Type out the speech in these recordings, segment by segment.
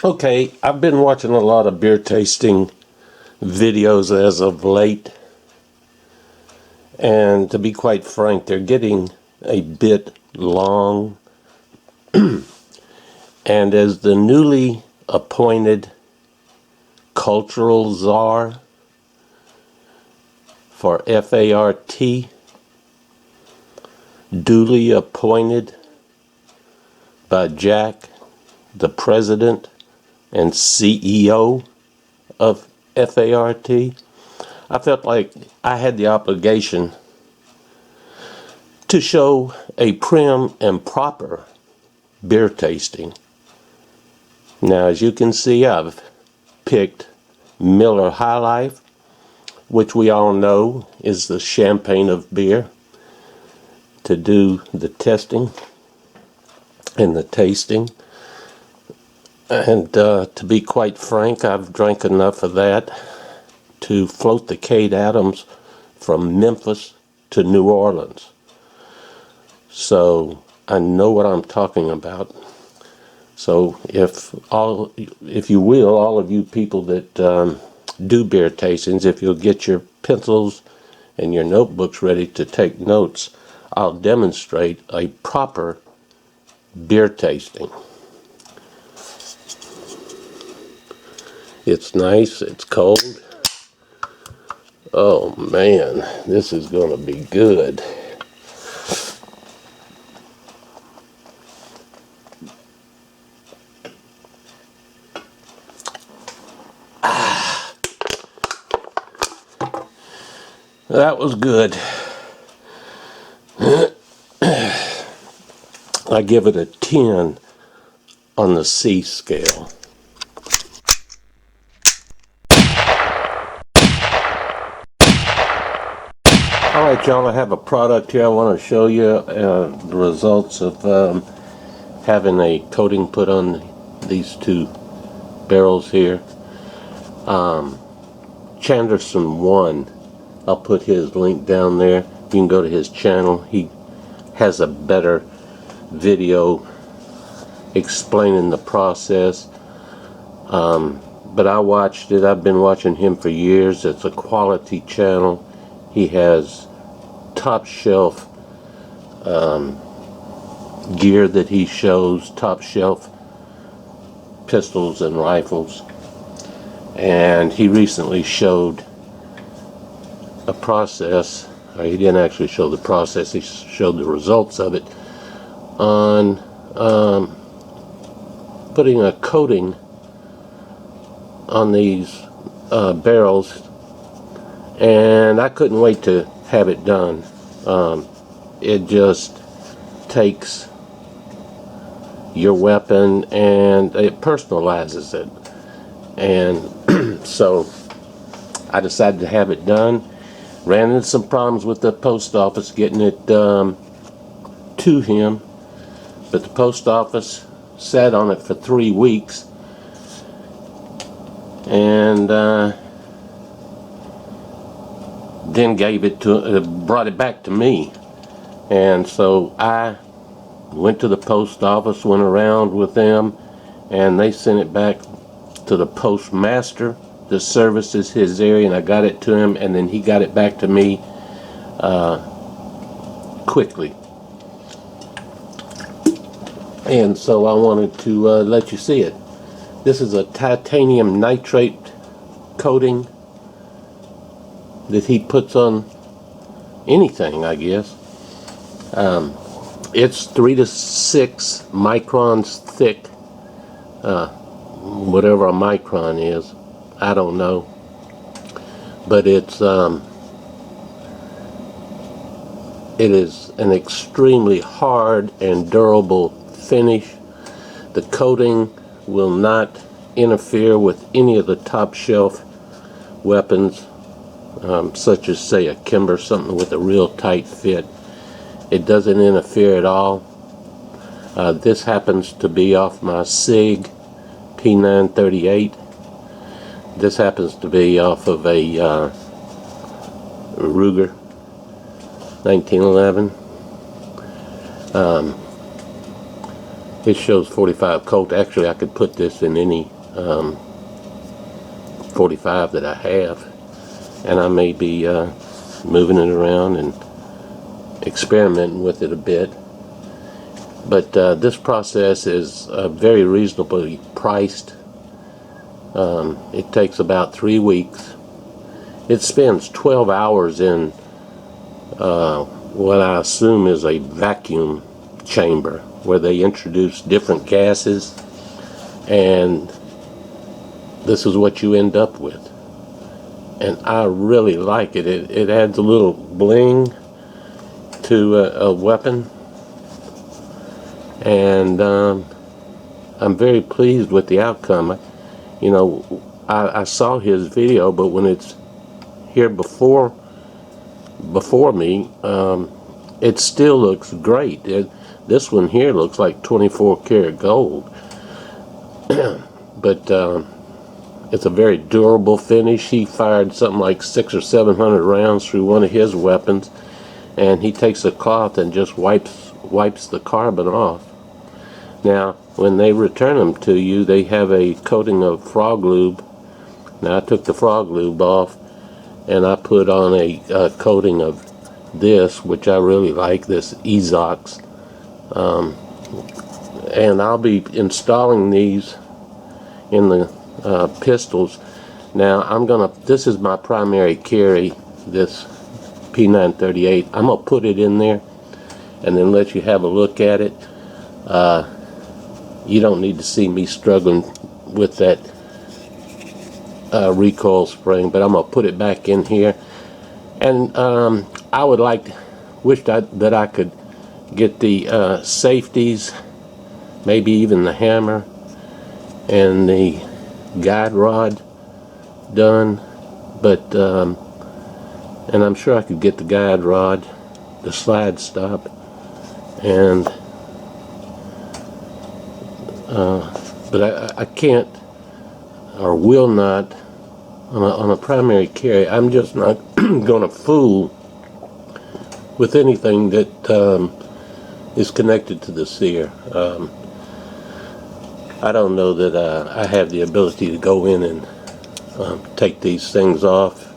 Okay, I've been watching a lot of beer tasting videos as of late, and to be quite frank, they're getting a bit long. And as the newly appointed cultural czar for FART, duly appointed by Jack, the president and CEO of FART, I felt like I had the obligation to show a prim and proper beer tasting. Now, as you can see, I've picked Miller High Life, which we all know is the champagne of beer, to do the testing and the tasting. And to be quite frank, I've drank enough of that to float the Kate Adams from Memphis to New Orleans. So I know what I'm talking about. So if you will, all of you people that do beer tastings, if you'll get your pencils and your notebooks ready to take notes, I'll demonstrate a proper beer tasting. It's nice, it's cold. Oh man, this is going to be good. That was good. I give it a 10 on the C scale. Alright y'all, I have a product here I want to show you the results of having a coating put on these two barrels here. Chanderson 1, I'll put his link down there. You can go to his channel. He has a better video explaining the process. But I watched it. I've been watching him for years. It's a quality channel. He has top shelf gear that he shows, top shelf pistols and rifles. And he recently showed a process, or he didn't actually show the process, he showed the results of it on putting a coating on these barrels, and I couldn't wait to have it done. It just takes your weapon and it personalizes it, and so I decided to have it done. Ran into some problems with the post office getting it to him, but the post office sat on it for 3 weeks, and then brought it back to me. And so I went to the post office, went around with them, and they sent it back to the postmaster that services his area, and I got it to him, and then he got it back to me quickly. And so I wanted to let you see it. This is a titanium nitrate coating that he puts on anything, I guess. It's 3 to 6 microns thick, whatever a micron is, I don't know, but it is an extremely hard and durable finish. The coating will not interfere with any of the top shelf weapons, such as say a Kimber, something with a real tight fit. It doesn't interfere at all. This happens to be off my Sig P938. This happens to be off of a Ruger 1911. It shows 45 Colt. Actually, I could put this in any 45 that I have, and I may be moving it around and experimenting with it a bit. But this process is very reasonably priced. It takes about 3 weeks. It spends 12 hours in what I assume is a vacuum chamber, where they introduce different gases, and this is what you end up with. And I really like it. It adds a little bling to a weapon, and I'm very pleased with the outcome. You know, I saw his video, but when it's here before me, it still looks great. This one here looks like 24 karat gold, but it's a very durable finish. He fired something like 600 or 700 rounds through one of his weapons, and he takes a cloth and just wipes the carbon off. Now, when they return them to you, they have a coating of frog lube. Now, I took the frog lube off, and I put on a coating of this, which I really like, this Ezox. And I'll be installing these in the pistols. Now, this is my primary carry, this P938. I'm going to put it in there and then let you have a look at it. You don't need to see me struggling with that recoil spring, but I'm going to put it back in here. And I would wish that I could get the safeties, maybe even the hammer and the guide rod done, but and I'm sure I could get the guide rod, the slide stop, and but I can't or will not on a primary carry. I'm just not going to fool with anything that is connected to the sear. I don't know that I have the ability to go in and take these things off,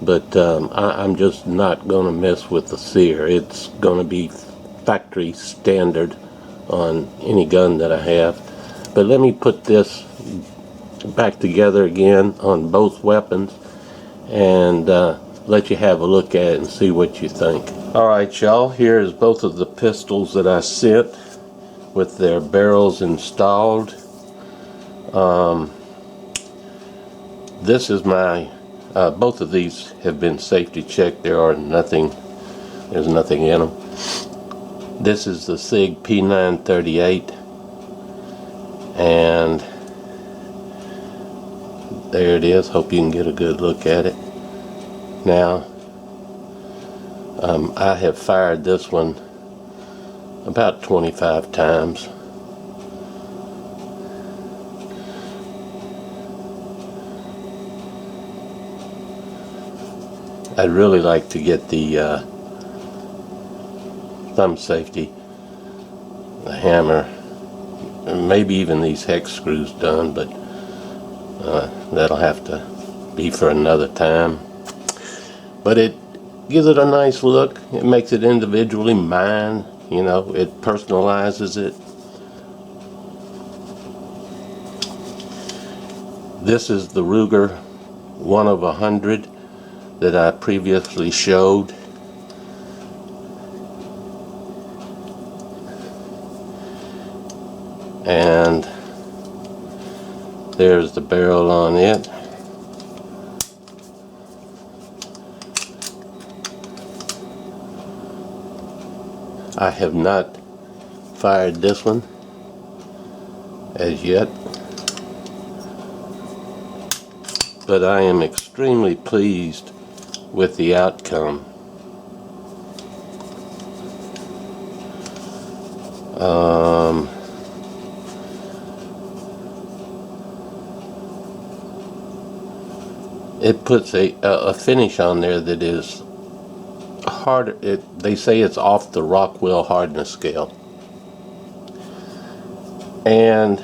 but I'm just not going to mess with the sear. It's going to be factory standard on any gun that I have. But let me put this back together again on both weapons and let you have a look at it and see what you think. Alright, y'all, here's both of the pistols that I sent with their barrels installed. This is my both of these have been safety checked. There's nothing in them. This is the Sig P938, and there it is. Hope you can get a good look at it. Now, I have fired this one about 25 times. I'd really like to get the thumb safety, the hammer, and maybe even these hex screws done, but that'll have to be for another time. But it gives it a nice look. It makes it individually mine. You know, it personalizes it. This is the Ruger 1 of 100 that I previously showed. And there's the barrel on it. I have not fired this one as yet, but I am extremely pleased with the outcome. It puts a finish on there that is hard. They say it's off the Rockwell hardness scale, And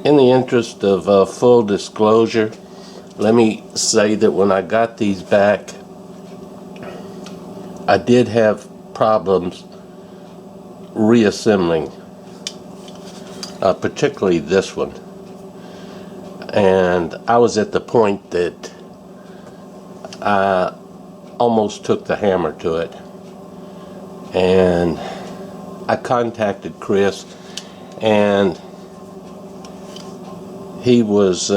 in the interest of full disclosure, let me say that when I got these back, I did have problems reassembling, particularly this one. And I was at the point that I almost took the hammer to it. And I contacted Chris, and he was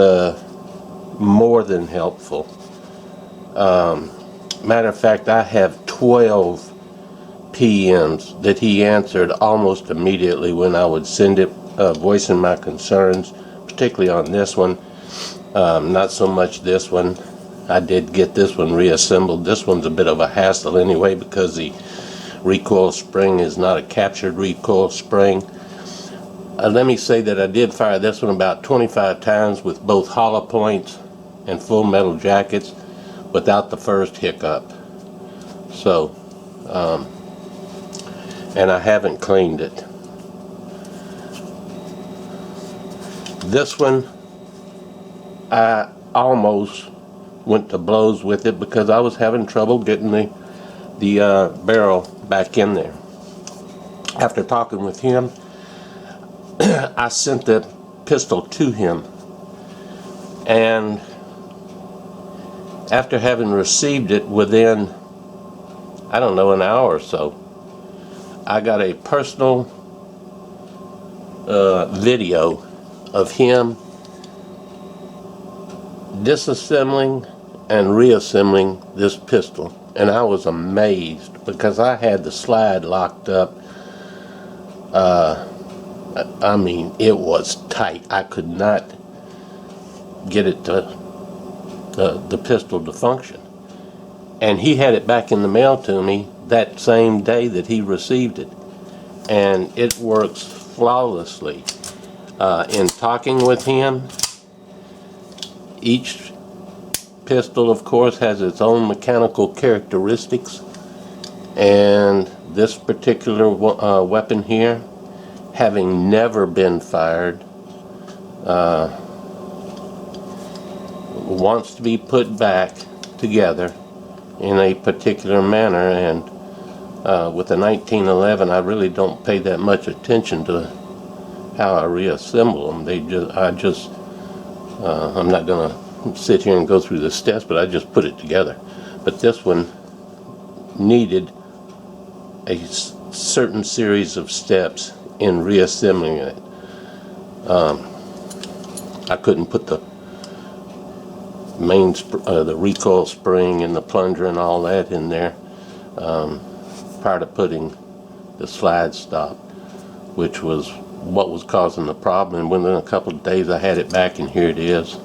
more than helpful. Matter of fact, I have 12 PMs that he answered almost immediately when I would send it, voicing my concerns, particularly on this one. Not so much this one. I did get this one reassembled. This one's a bit of a hassle anyway because the recoil spring is not a captured recoil spring. Let me say that I did fire this one about 25 times with both hollow points and full metal jackets without the first hiccup. So, and I haven't cleaned it. This one, I almost went to blows with it because I was having trouble getting the barrel back in there. After talking with him, I sent the pistol to him, and after having received it within, I don't know, an hour or so, I got a personal video of him disassembling and reassembling this pistol, and I was amazed because I had the slide locked up. I mean, it was tight. I could not get it to the pistol to function, and he had it back in the mail to me that same day that he received it, and it works flawlessly. In talking with him, each pistol, of course, has its own mechanical characteristics, and this particular weapon here, having never been fired, wants to be put back together in a particular manner, and with the 1911, I really don't pay that much attention to how I reassemble them. I'm not going to sit here and go through the steps, but I just put it together. But this one needed a certain series of steps in reassembling it. I couldn't put the main the recoil spring and the plunger and all that in there prior to putting the slide stop, which was what was causing the problem. And within a couple of days I had it back, and here it is.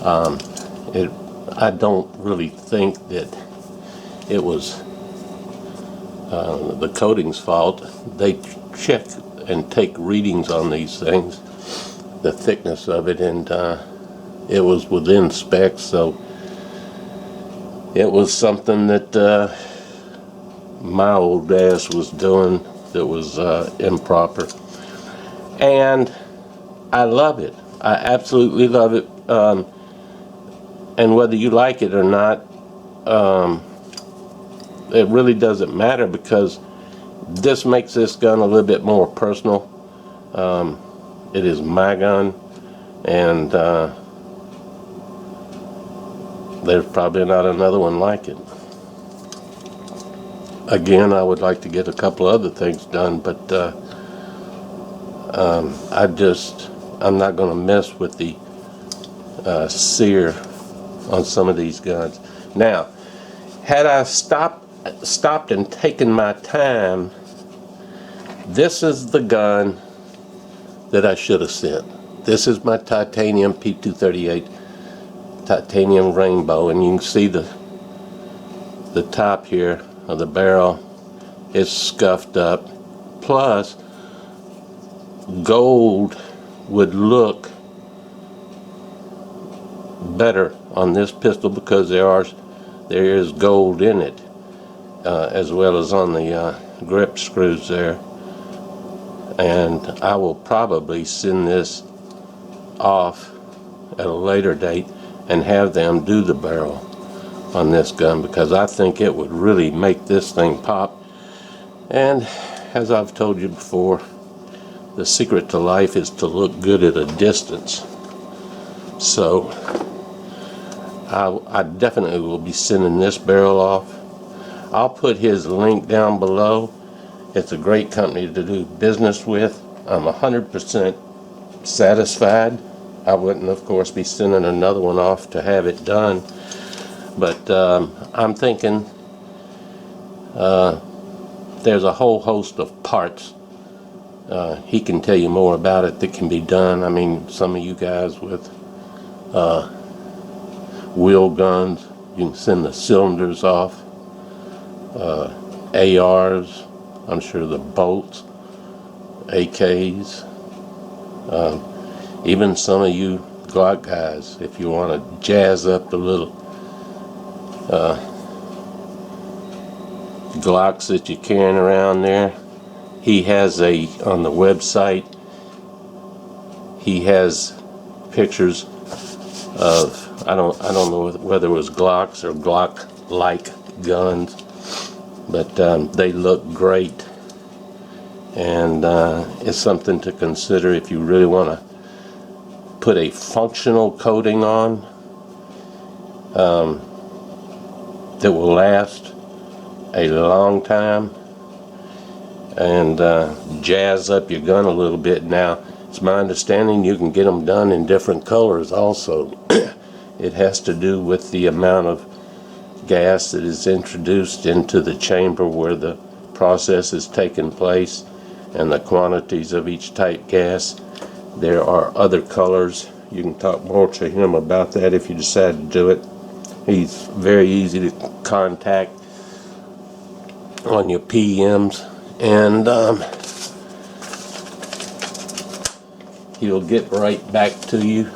I don't really think that it was the coating's fault. They check and take readings on these things, the thickness of it, and it was within specs, so it was something that my old ass was doing that was improper. And I love it. I absolutely love it. And whether you like it or not, it really doesn't matter, because this makes this gun a little bit more personal. It is my gun, and there's probably not another one like it. Again, I would like to get a couple other things done, but I'm not going to mess with the sear on some of these guns. Now, had I stopped and taken my time, this is the gun that I should have sent. This is my titanium P238 titanium rainbow, and you can see the top here of the barrel is scuffed up. Plus, gold would look better on this pistol because there is gold in it, as well as on the grip screws there. and I will probably send this off at a later date and have them do the barrel on this gun, because I think it would really make this thing pop. And as I've told you before, the secret to life is to look good at a distance. So I definitely will be sending this barrel off. I'll put his link down below. It's a great company to do business with. I'm 100% satisfied. I wouldn't, of course, be sending another one off to have it done. But I'm thinking there's a whole host of parts. He can tell you more about it that can be done. I mean, some of you guys with wheel guns, you can send the cylinders off. ARs, I'm sure the bolts, AKs, even some of you Glock guys, if you want to jazz up the little Glocks that you're carrying around there. He has on the website, he has pictures of, I don't know whether it was Glocks or Glock-like guns, but they look great, and it's something to consider if you really want to put a functional coating on that will last a long time, and jazz up your gun a little bit. Now, it's my understanding you can get them done in different colors also. It has to do with the amount of gas that is introduced into the chamber where the process is taking place, and the quantities of each type gas. There are other colors. You can talk more to him about that if you decide to do it. He's very easy to contact on your PMs, and he'll get right back to you.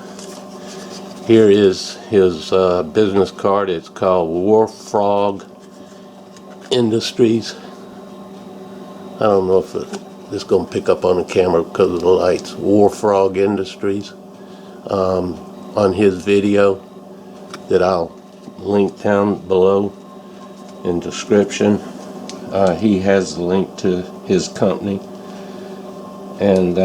Here is his business card. It's called Warfrog Industries. I don't know if it's going to pick up on the camera because of the lights. Warfrog Industries. On his video that I'll link down below in description, he has a link to his company, and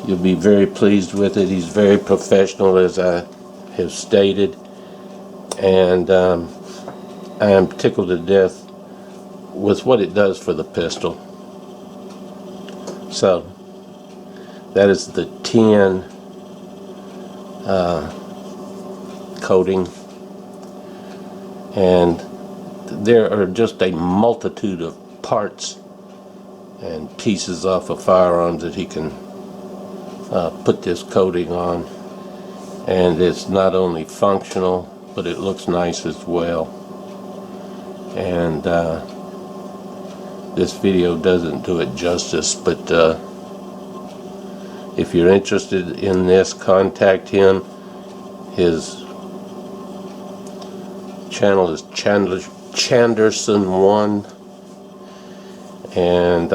you'll be very pleased with it. He's very professional, as I have stated, and I am tickled to death with what it does for the pistol. So that is the TiN coating, and there are just a multitude of parts and pieces off of firearms that he can put this coating on, and it's not only functional, but it looks nice as well. And this video doesn't do it justice, but if you're interested in this, contact him. His channel is Chanderson1, and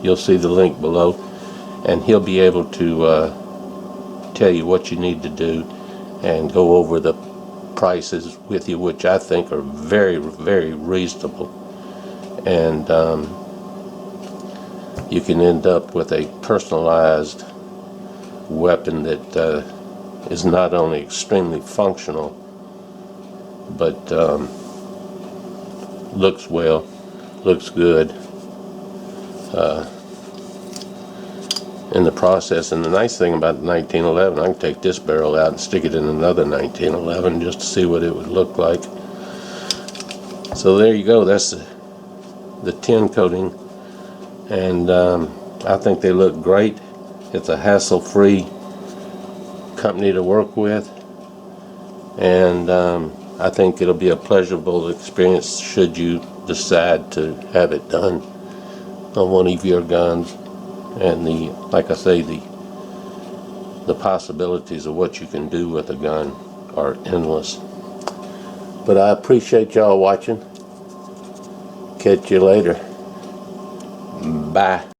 you'll see the link below, and he'll be able to tell you what you need to do and go over the prices with you, which I think are very, very reasonable. And you can end up with a personalized weapon that is not only extremely functional, but looks well, looks good in the process. And the nice thing about the 1911, I can take this barrel out and stick it in another 1911 just to see what it would look like. So there you go. That's the TiN coating, and I think they look great. It's a hassle-free company to work with, and I think it'll be a pleasurable experience should you decide to have it done on one of your guns. And like I say, the possibilities of what you can do with a gun are endless. But I appreciate y'all watching. Catch you later. Bye.